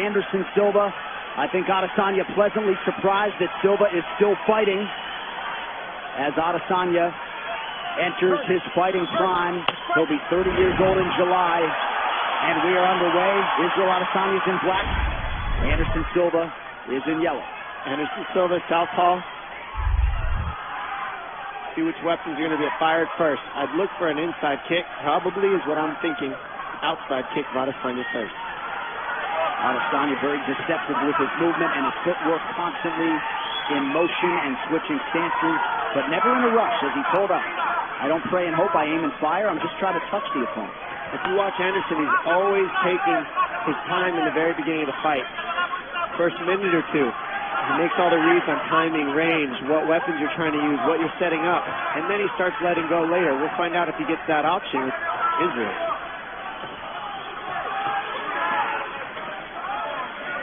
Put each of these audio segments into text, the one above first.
Anderson Silva. I think Adesanya pleasantly surprised that Silva is still fighting as Adesanya enters his fighting prime. He'll be 30 years old in July, and we are underway. Israel Adesanya is in black. Anderson Silva is in yellow. Anderson Silva, southpaw. See which weapons are going to get fired first. I'd look for an inside kick, probably is what I'm thinking. Outside kick of Adesanya first. Adesanya very deceptive with his movement and his footwork, constantly in motion and switching stances, but never in a rush, as he told us. I don't pray and hope, I aim and fire. I'm just trying to touch the opponent. If you watch Anderson, he's always taking his time in the very beginning of the fight. First minute or two, he makes all the reads on timing, range, what weapons you're trying to use, what you're setting up, and then he starts letting go later. We'll find out if he gets that option with Israel.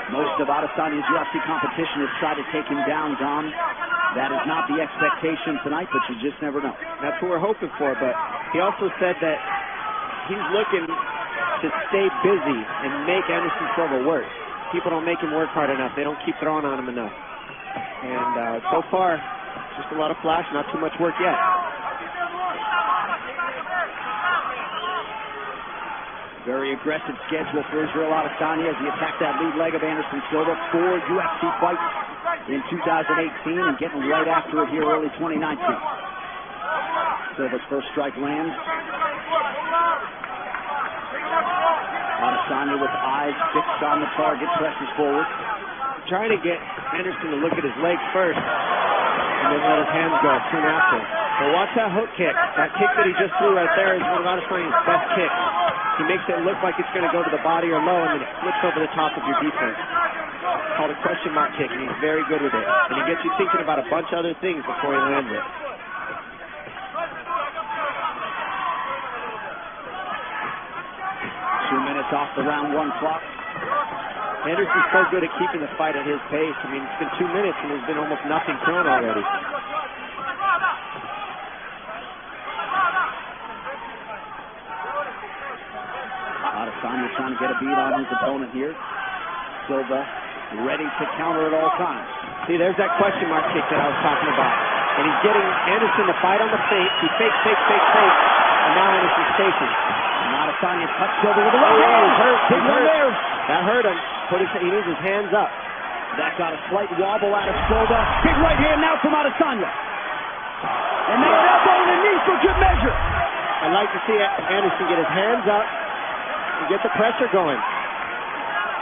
Most of Adesanya's UFC competition has tried to take him down, Dom. That is not the expectation tonight, but you just never know. That's what we're hoping for, but he also said that he's looking to stay busy and make Anderson Silva work. People don't make him work hard enough. They don't keep throwing on him enough. And so far, just a lot of flash, not too much work yet. Very aggressive schedule for Israel Adesanya as he attacked that lead leg of Anderson Silva. 4 UFC fights in 2018 and getting right after it here early 2019. Silva's first strike lands. Adesanya with eyes fixed on the target, presses forward. Trying to get Anderson to look at his legs first and then let his hands go soon after. But watch that hook kick. That kick that he just threw right there is one of Adesanya's best kicks. He makes it look like it's going to go to the body or low, and then it flips over the top of your defense. It's called a question mark kick, and he's very good with it. And he gets you thinking about a bunch of other things before he lands it. 2 minutes off the round 1 clock. Anderson's so good at keeping the fight at his pace. I mean, it's been 2 minutes, and there's been almost nothing thrown already. Adesanya trying to get a beat on his opponent here. Silva ready to counter at all times. See, there's that question mark kick that I was talking about. And he's getting Anderson to fight on the feint. He fakes, and now Anderson's chasing. And Adesanya cuts Silva with a right hand. He's hurt. Big one there. That hurt him. He needs his hands up. That got a slight wobble out of Silva. Big right hand now from Adesanya. And now an elbow and a knee for good measure. I'd like to see Anderson get his hands up and get the pressure going.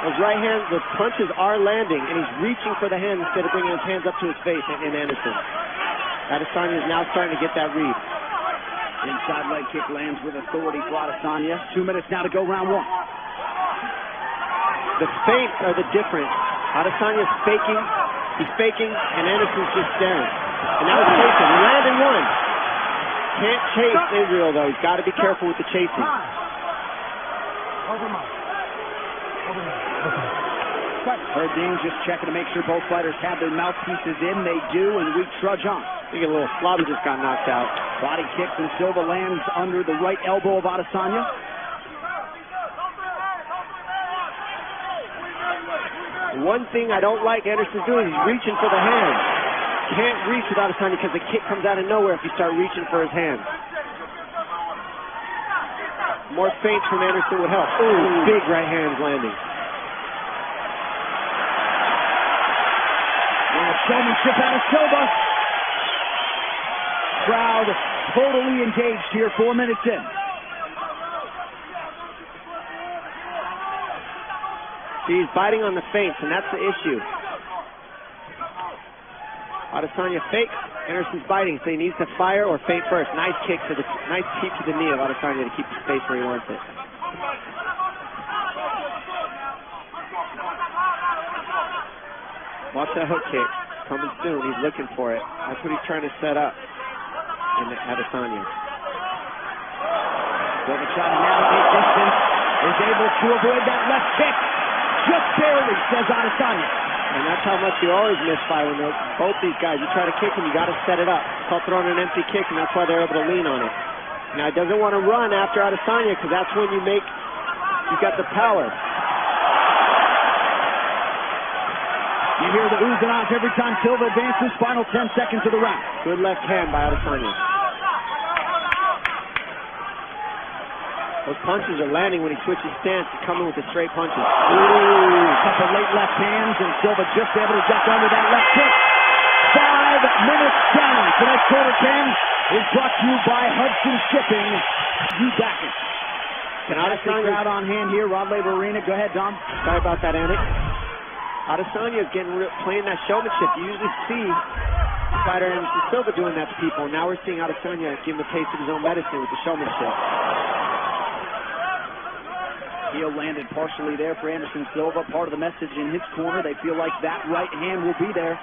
Those right hands, the punches are landing, and he's reaching for the hand instead of bringing his hands up to his face in Anderson. Adesanya is now starting to get that read. Inside leg kick lands with authority for Adesanya. 2 minutes now to go, round 1. The feints are the difference. Adesanya's faking, he's faking, and Anderson's just staring. And now he's chasing. He landed one. Can't chase Israel, though. He's got to be careful with the chasing. Dean just checking to make sure both fighters have their mouthpieces in. They do, and we trudge on. I think a little slobber just got knocked out. Body kick from Silva lands under the right elbow of Adesanya. One thing I don't like Anderson's doing, he's reaching for the hand. Can't reach with Adesanya because the kick comes out of nowhere if you start reaching for his hand. More feints from Anderson would help. Ooh, big right hands landing. Showmanship out of Silva. Crowd totally engaged here 4 minutes in. See, he's biting on the feints, and that's the issue. Adesanya fakes, Anderson's biting, so he needs to fire or feint first. Nice kick to the knee of Adesanya to keep his face where he wants it. Watch that hook kick. Coming soon. He's looking for it. That's what he's trying to set up in Adesanya. Silva trying to navigate distance. Is able to avoid that left kick. Just barely, says Adesanya. And that's how much you always misfire when both these guys, you try to kick them, you got to set it up. It's called throwing an empty kick, and that's why they're able to lean on it. Now, he doesn't want to run after Adesanya because that's when you've got the power. hear the oohs and ahs every time Silva advances. Final 10 seconds of the round. Good left hand by Adesanya. Those punches are landing when he switches stance and coming with the straight punches. Ooh, a couple late left hands, and Silva just able to duck under that left kick. 5 minutes down. Tonight's Quarter 10 is brought to you by Hudson Shipping. You back it. Can Adesanya crowd on hand here, Rod Laver Arena. Go ahead, Dom. Sorry about that, Andy. Adesanya is playing that showmanship. You usually see fighter Anderson Silva doing that to people. Now we're seeing Adesanya give him a taste of his own medicine with the showmanship. Heel landed partially there for Anderson Silva. Part of the message in his corner. They feel like that right hand will be there.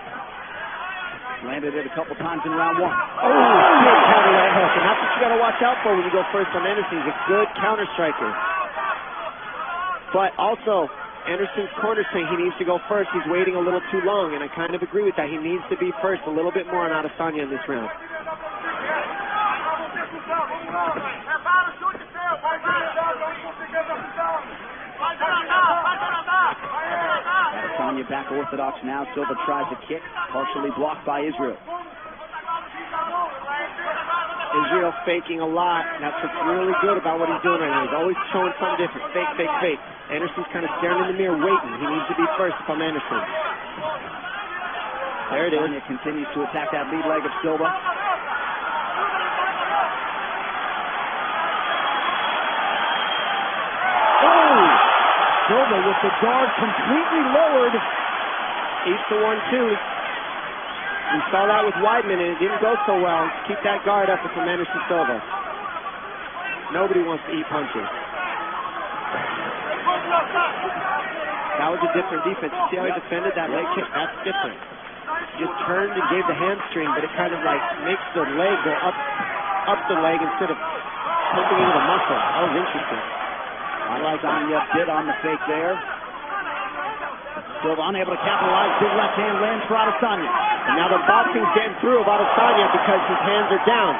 Landed it a couple times in round 1. Oh, good counter right hook. And that's what you got to watch out for when you go first on Anderson. He's a good counter striker. But also, Anderson's corner saying he needs to go first. He's waiting a little too long, and I kind of agree with that. He needs to be first a little bit more on Adesanya in this round. Adesanya back orthodox now. Silva tries a kick, partially blocked by Israel. Israel faking a lot. That's what's really good about what he's doing right now. He's always showing something different. Fake, fake, fake. Anderson's kind of staring in the mirror, waiting. He needs to be first if I'm Anderson. There it is. Adesanya continues to attack that lead leg of Silva. Silva with the guard completely lowered. Eats the 1-2. We saw that with Weidman, and it didn't go so well. Keep that guard up from Anderson Silva. Nobody wants to eat punches. That was a different defense. You see how he defended that leg kick? That's different. He just turned and gave the hamstring, but it kind of like makes the leg go up the leg instead of pumping into the muscle. That was interesting. Adesanya bit on the fake there. Silva unable to capitalize. Big left hand lands for Adesanya. And now the boxing's getting through of Adesanya because his hands are down.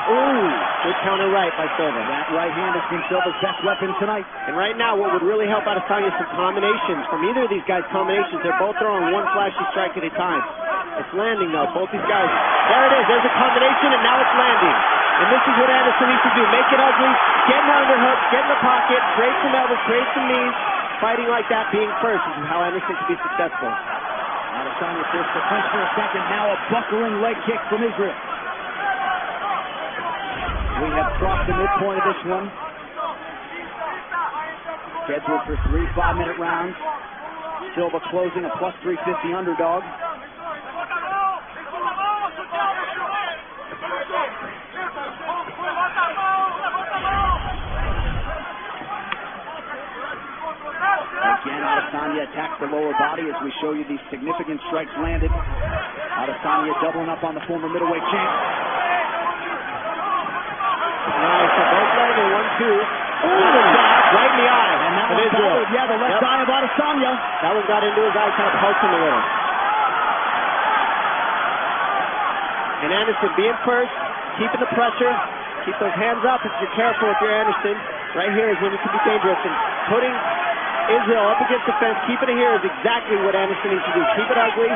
Ooh, good counter right by Silva. That right hand has been Silva's best weapon tonight. And right now, what would really help Adesanya is some combinations. From either of these guys' combinations, they're both throwing one flashy strike at a time. It's landing, though. Both these guys. There it is. There's a combination, and now it's landing. And this is what Anderson needs to do. Make it ugly, get an underhook, get in the pocket, create some elbows, create some knees. Fighting like that, being first, is how Anderson can be successful. Adesanya forced the punch for a second. Now a buckling leg kick from Israel. We have crossed the midpoint of this one. Scheduled for 3 5-minute rounds. Silva closing a plus 350 underdog. Again, Adesanya attacks the lower body as we show you these significant strikes landed. Adesanya doubling up on the former middleweight champ. Nice, so both landing 1-2. Right in the eye. And that one followed, the left eye of Adesanya. That one got into his eye, kind of poked him a little. And Anderson being first, keeping the pressure, keep those hands up if you're careful if you're Anderson. Right here is when it can be dangerous. And putting Israel up against the fence, keeping it here is exactly what Anderson needs to do. Keep it ugly,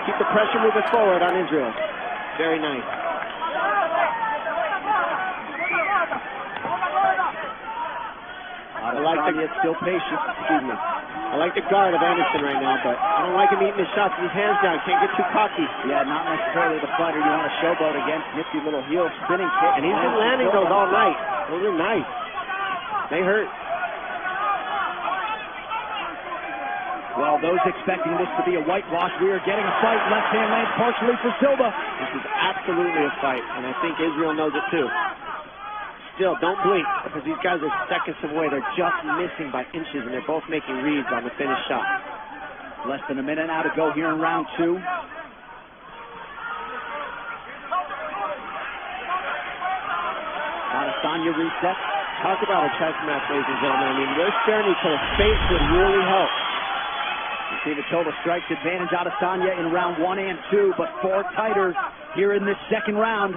keep the pressure moving forward on Israel. Very nice. Adesanya is still patient. Excuse me. I like the guard of Anderson right now, but I don't like him eating his shots with his hands down. Can't get too cocky. Yeah, not necessarily the fighter you want to showboat against. Nifty little heel spinning kick. And he's been landing those all night. Those are nice. They hurt. Well, those expecting this to be a whitewash, we are getting a fight. Left hand lands partially for Silva. This is absolutely a fight, and I think Israel knows it too. Still, don't blink, because these guys are seconds away. They're just missing by inches, and they're both making reads on the finished shot. Less than a minute now to go here in round 2. Adesanya resets. Talk about a chess match, ladies and gentlemen. I mean, they're staring each other. Space would really help. You see the total strikes advantage Adesanya in round 1 and 2, but far tighter here in this second round.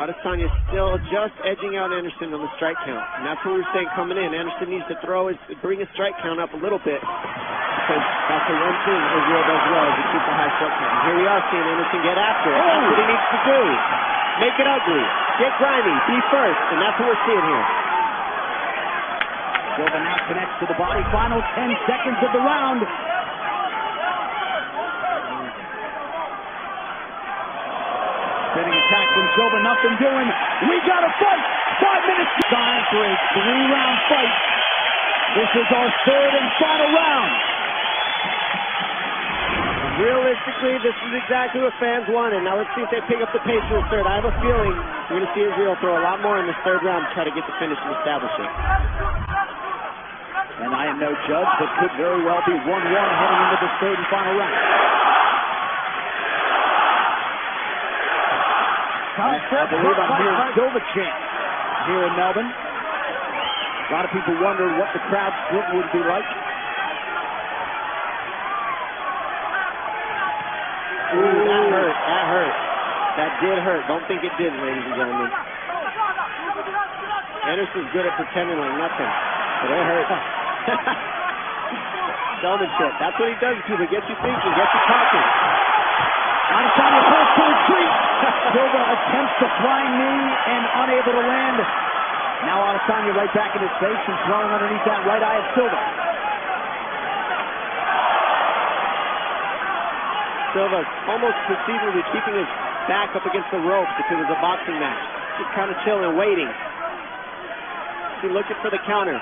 Adesanya still just edging out Anderson on the strike count. And that's what we were saying coming in. Anderson needs to bring his strike count up a little bit. Because that's the one thing Israel does well, is to keep the high strike count. And here we are seeing Anderson get after it. That's what he needs to do. Make it ugly. Get grimy. Be first. And that's what we're seeing here. Silva now connects to the body. Final 10 seconds of the round. Spinning attack from Silva, nothing doing. We got a fight. 5 minutes time for a 3-round fight. This is our third and final round. Realistically, this is exactly what fans wanted. Now let's see if they pick up the pace in the third. I have a feeling we're going to see Israel throw a lot more in this third round to try to get the finish and establish it. And I am no judge, but could very well be 1-1 heading into this third and final round. I believe I'm hearing Silva chant here in Melbourne. A lot of people wondered what the crowd split would be like. Ooh, that hurt. That hurt. That did hurt. Don't think it did, ladies and gentlemen. Anderson's good at pretending like nothing, but it hurt. Showmanship. That's what he does to people. Gets you thinking, gets you talking. Adesanya pulls to retreat. Silva attempts the flying knee and unable to land. Now Adesanya right back in his face and throwing underneath that right eye of Silva. Silva's almost conceivably keeping his back up against the ropes if it was a boxing match. Just kind of chilling, waiting. He's looking for the counter.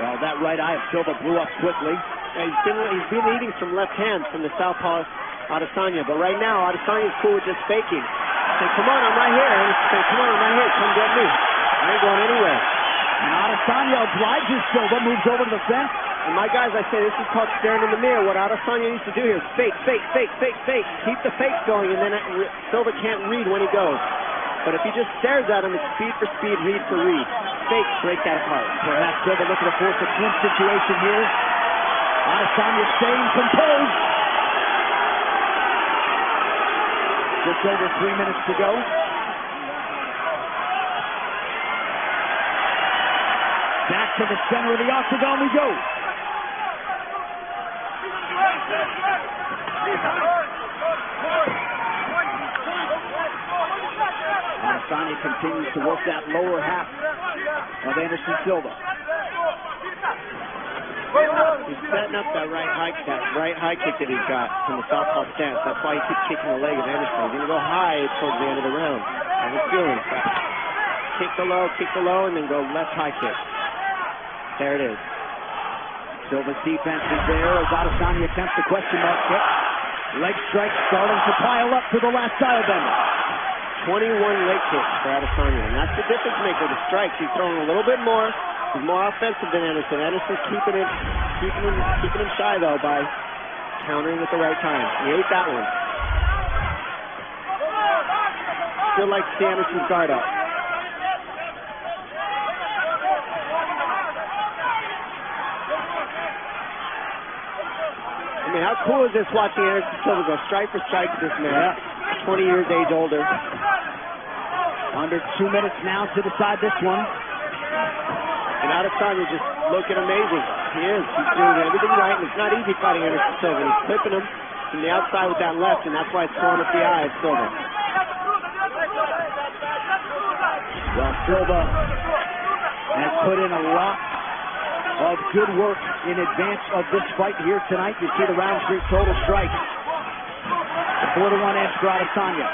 Well, that right eye of Silva blew up quickly. Yeah, he's been eating some left hands from the southpaw Adesanya, but right now Adesanya's cool with just faking. Say, come on, I'm right here. And he's saying, come on, I'm right here. Come get me. I ain't going anywhere. And Adesanya obliges Silva, moves over to the fence. And my guys, I say this is called staring in the mirror. What Adesanya needs to do here is fake, fake, fake, fake, fake. Keep the fakes going, and then Silva can't read when he goes. But if he just stares at him, it's speed for speed, read for read. Fake, break that apart. Perhaps Silva looking to force a clinch situation here. Adesanya staying composed. Just over 3 minutes to go. Back to the center of the octagon we go. Adesanya continues to work that lower half of Anderson Silva. He's setting up that right high kick that he's got from the southpaw stance. That's why he keeps kicking the leg of Anderson. He's going to go high towards the end of the round. I have a feeling. Kick the low, and then go left high kick. There it is. Silva's defense is there as Adesanya attempts the question mark kick. Leg strike starting to pile up to the last style bender. 21 leg kicks for Adesanya, and that's the difference maker. The strikes, he's throwing a little bit more. He's more offensive than Anderson. Anderson's keeping him shy though by countering at the right time. He ate that one. Still like to see Anderson's guard up. I mean, how cool is this watching Anderson Silva go strike for strike with this man? 20 years age older. Under 2 minutes now to decide this one. And Adesanya just looking amazing. He is. He's doing everything right, and it's not easy fighting Anderson Silva. He's clipping him from the outside with that left, and that's why it's throwing up the eye of Silva. Well, Silva has put in a lot of good work in advance of this fight here tonight. You see the round street total strikes. The 4-1 edge for Adesanya.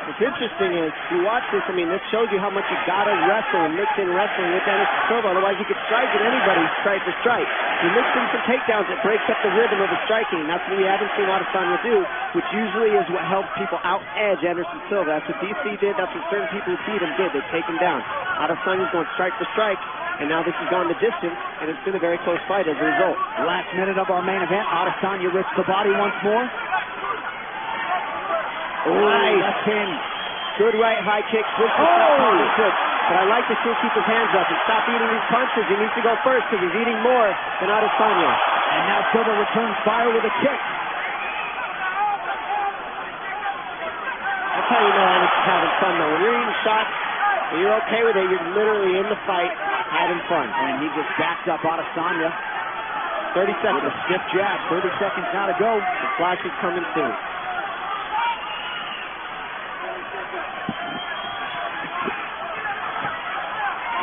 What's interesting is, you watch this, I mean, this shows you how much you gotta wrestle and mix in wrestling with Anderson Silva. Otherwise, you could strike at anybody strike for strike. You mix in some takedowns, it breaks up the rhythm of the striking. That's what we haven't seen Adesanya do, which usually is what helps people out-edge Anderson Silva. That's what DC did. That's what certain people who beat him did. They take him down. Adesanya's going strike for strike, and now this has gone the distance, and it's been a very close fight as a result. Last minute of our main event, Adesanya risks the body once more. Nice. Left hand. Good right high kick. But I like to see him keep his hands up and stop eating these punches. He needs to go first because he's eating more than Adesanya. And now Silva returns fire with a kick. That's how you know Anderson's having fun, though. When you're eating shots and you're okay with it, you're literally in the fight, having fun. And he just backed up Adesanya. 30 seconds. With a stiff jab. 30 seconds now to go. The flash is coming soon.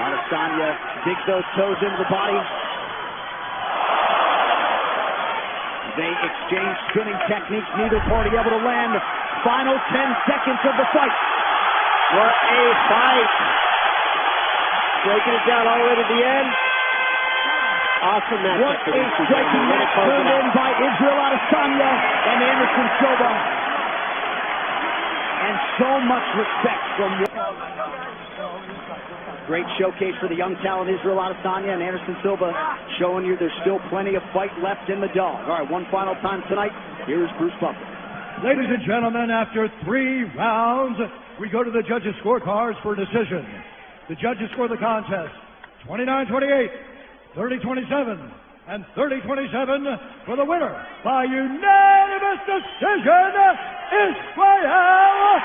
Adesanya digs those toes into the body. They exchange spinning techniques, neither party able to land. Final 10 seconds of the fight. What a fight! Breaking it down all the way to the end. Awesome match. What a striking match turned in by Israel Adesanya and Anderson Silva. And so much respect from great showcase for the young talent Israel Adesanya and Anderson Silva, showing you there's still plenty of fight left in the dog. All right, one final time tonight. Here is Bruce Buffer. Ladies and gentlemen, after 3 rounds, we go to the judges' scorecards for decision. The judges score the contest 29-28, 30-27, and 30-27 for the winner by unanimous decision, Israel